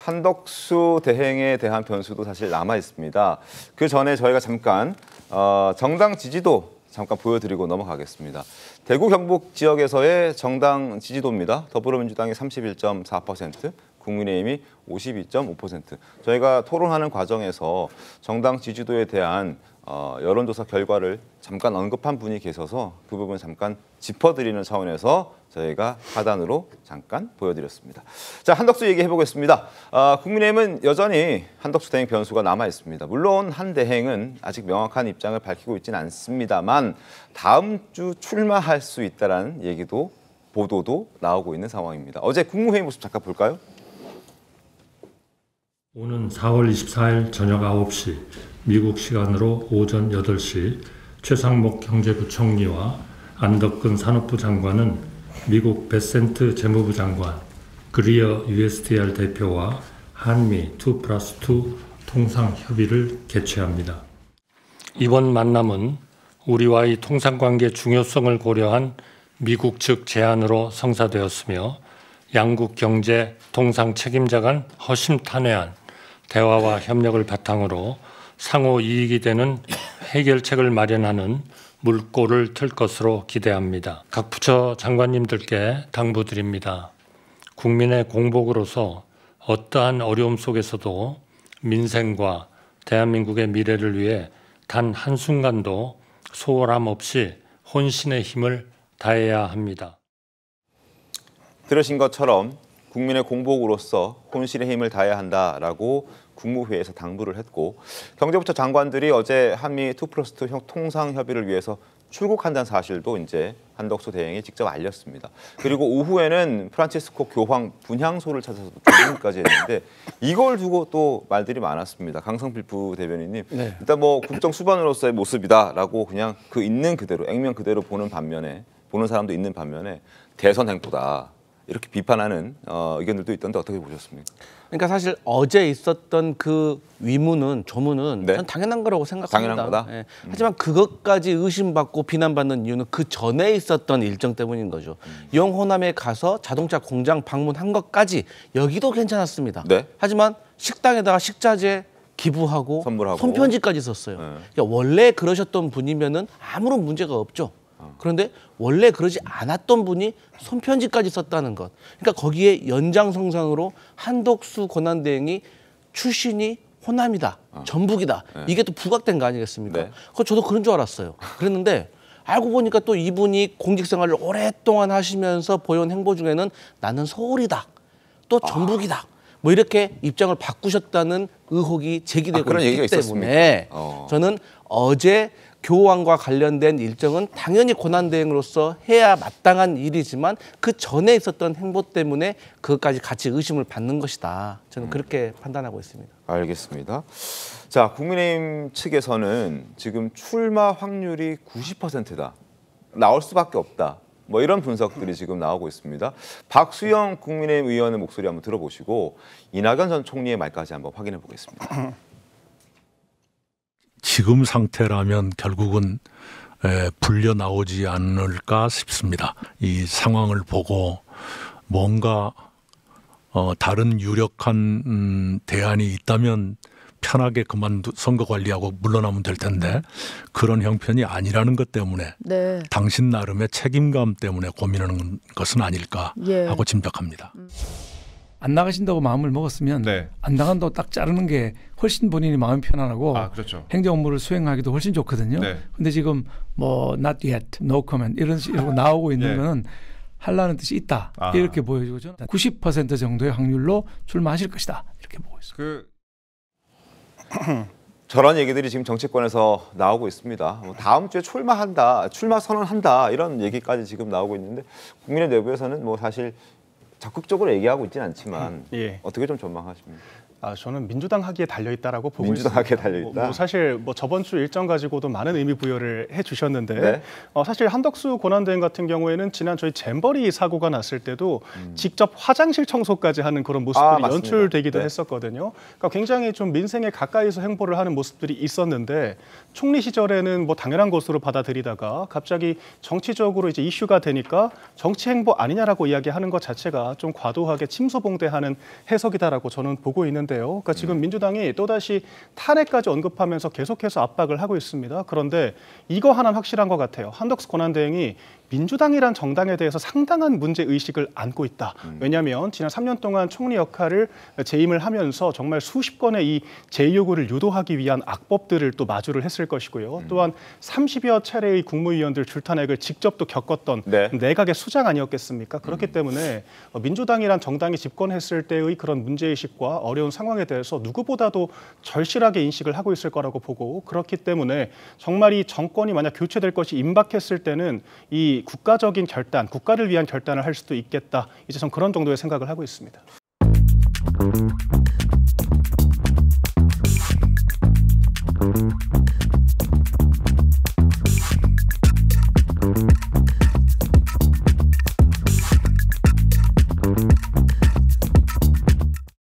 한덕수 대행에 대한 변수도 사실 남아 있습니다. 그 전에 저희가 잠깐 정당 지지도 잠깐 보여드리고 넘어가겠습니다. 대구 경북 지역에서의 정당 지지도입니다. 더불어민주당이 31.4%, 국민의힘이 52.5%. 저희가 토론하는 과정에서 정당 지지도에 대한 여론조사 결과를 잠깐 언급한 분이 계셔서 그 부분 잠깐 짚어드리는 차원에서 저희가 하단으로 잠깐 보여드렸습니다. 자, 한덕수 얘기해보겠습니다. 국민의힘은 여전히 한덕수 대행 변수가 남아 있습니다. 물론 한 대행은 아직 명확한 입장을 밝히고 있지는 않습니다만 다음 주 출마할 수 있다는 얘기도 보도도 나오고 있는 상황입니다. 어제 국무회의 모습 잠깐 볼까요? 오는 4월 24일 저녁 9시 미국 시간으로 오전 8시 최상목 경제부총리와 안덕근 산업부 장관은 미국 베센트 재무부 장관, 그리어 USTR 대표와 한미 2+2 통상협의를 개최합니다. 이번 만남은 우리와의 통상관계 중요성을 고려한 미국 측 제안으로 성사되었으며 양국 경제 통상 책임자 간 허심탄회한 대화와 협력을 바탕으로 상호 이익이 되는 해결책을 마련하는 물꼬를 틀 것으로 기대합니다. 각 부처 장관님들께 당부드립니다. 국민의 공복으로서 어떠한 어려움 속에서도 민생과 대한민국의 미래를 위해 단 한순간도 소홀함 없이 혼신의 힘을 다해야 합니다. 들으신 것처럼 국민의 공복으로서 혼신의 힘을 다해야 한다라고 국무회의에서 당부를 했고 경제부처 장관들이 어제 한미 2+2 통상협의를 위해서 출국한다는 사실도 이제 한덕수 대행이 직접 알렸습니다. 그리고 오후에는 프란치스코 교황 분향소를 찾아서 조문까지 했는데 이걸 두고 또 말들이 많았습니다. 강성필 부대변인님, 네. 일단 뭐 국정 수반으로서의 모습이다라고 그냥 그 있는 그대로 액면 그대로 보는 사람도 있는 반면에 대선 행보다. 이렇게 비판하는 의견들도 있던데 어떻게 보셨습니까? 그러니까 사실 어제 있었던 그 조문은 네. 저는 당연한 거라고 생각합니다. 당연한 거다? 예. 하지만 그것까지 의심받고 비난받는 이유는 그 전에 있었던 일정 때문인 거죠. 영호남에 가서 자동차 공장 방문한 것까지 여기도 괜찮았습니다. 네. 하지만 식당에다가 식자재 기부하고 선물하고. 손편지까지 썼어요. 네. 그러니까 원래 그러셨던 분이면은 아무런 문제가 없죠. 그런데 원래 그러지 않았던 분이 손편지까지 썼다는 것. 그러니까 거기에 연장선상으로 한덕수 권한대행이 출신이 호남이다, 전북이다. 네. 이게 또 부각된 거 아니겠습니까? 네. 그거 저도 그런 줄 알았어요. 그랬는데 알고 보니까 또 이분이 공직생활을 오랫동안 하시면서 보여온 행보 중에는 나는 서울이다, 또 전북이다. 뭐 이렇게 입장을 바꾸셨다는 의혹이 제기되고 그런 있기 얘기가 때문에 저는 어제 교황과 관련된 일정은 당연히 권한대행으로서 해야 마땅한 일이지만 그 전에 있었던 행보 때문에 그것까지 같이 의심을 받는 것이다. 저는 그렇게 판단하고 있습니다. 알겠습니다. 자, 국민의힘 측에서는 지금 출마 확률이 90%다. 나올 수밖에 없다. 뭐 이런 분석들이 지금 나오고 있습니다. 박수영 국민의힘 의원의 목소리 한번 들어보시고 이낙연 전 총리의 말까지 한번 확인해 보겠습니다. 지금 상태라면 결국은 불려 나오지 않을까 싶습니다. 이 상황을 보고 뭔가 다른 유력한 대안이 있다면 편하게 선거 관리하고 물러나면 될 텐데 그런 형편이 아니라는 것 때문에 네. 당신 나름의 책임감 때문에 고민하는 것은 아닐까 하고 짐작합니다. 안 나가신다고 마음을 먹었으면 네. 안 나간다고 딱 자르는 게 훨씬 본인이 마음이 편안하고 그렇죠. 행정 업무를 수행하기도 훨씬 좋거든요. 네. 근데 지금 뭐 not yet, no comment 이런 식으로 나오고 있는 네. 거는 하려는 뜻이 있다. 이렇게 보여지고 저는 90% 정도의 확률로 출마하실 것이다. 이렇게 보고 있습니다. 저런 얘기들이 지금 정치권에서 나오고 있습니다. 다음 주에 출마 선언한다 이런 얘기까지 지금 나오고 있는데 국민의 내부에서는 뭐 사실 적극적으로 얘기하고 있지는 않지만 어떻게 좀 전망하십니까? 저는 민주당 하기에 달려있다라고 보고 민주당 있습니다. 하기에 달려있다? 사실 저번 주 일정 가지고도 많은 의미 부여를 해주셨는데 네? 사실 한덕수 권한대행 같은 경우에는 지난 저희 잼버리 사고가 났을 때도 직접 화장실 청소까지 하는 그런 모습들이 연출되기도 했었거든요. 그러니까 굉장히 좀 민생에 가까이서 행보를 하는 모습들이 있었는데 총리 시절에는 뭐 당연한 것으로 받아들이다가 갑자기 정치적으로 이제 이슈가 되니까 정치 행보 아니냐라고 이야기하는 것 자체가 자체가 좀 과도하게 침소봉대하는 해석이다라고 저는 보고 있는데요. 그러니까 지금 민주당이 또다시 탄핵까지 언급하면서 계속해서 압박을 하고 있습니다. 그런데 이거 하나는 확실한 것 같아요. 한덕수 권한대행이 민주당이란 정당에 대해서 상당한 문제의식을 안고 있다. 왜냐하면 지난 3년 동안 총리 역할을 재임을 하면서 정말 수십 건의 이 제2요구를 유도하기 위한 악법들을 또 마주를 했을 것이고요. 또한 30여 차례의 국무위원들 줄탄핵을 직접 또 겪었던 네. 내각의 수장 아니었겠습니까? 그렇기 때문에 민주당이란 정당이 집권했을 때의 그런 문제의식과 어려운 상황에 대해서 누구보다도 절실하게 인식을 하고 있을 거라고 보고, 그렇기 때문에 정말 이 정권이 만약 교체될 것이 임박했을 때는 이 국가적인 결단, 국가를 위한 결단을 할 수도 있겠다. 이제 전 그런 정도의 생각을 하고 있습니다.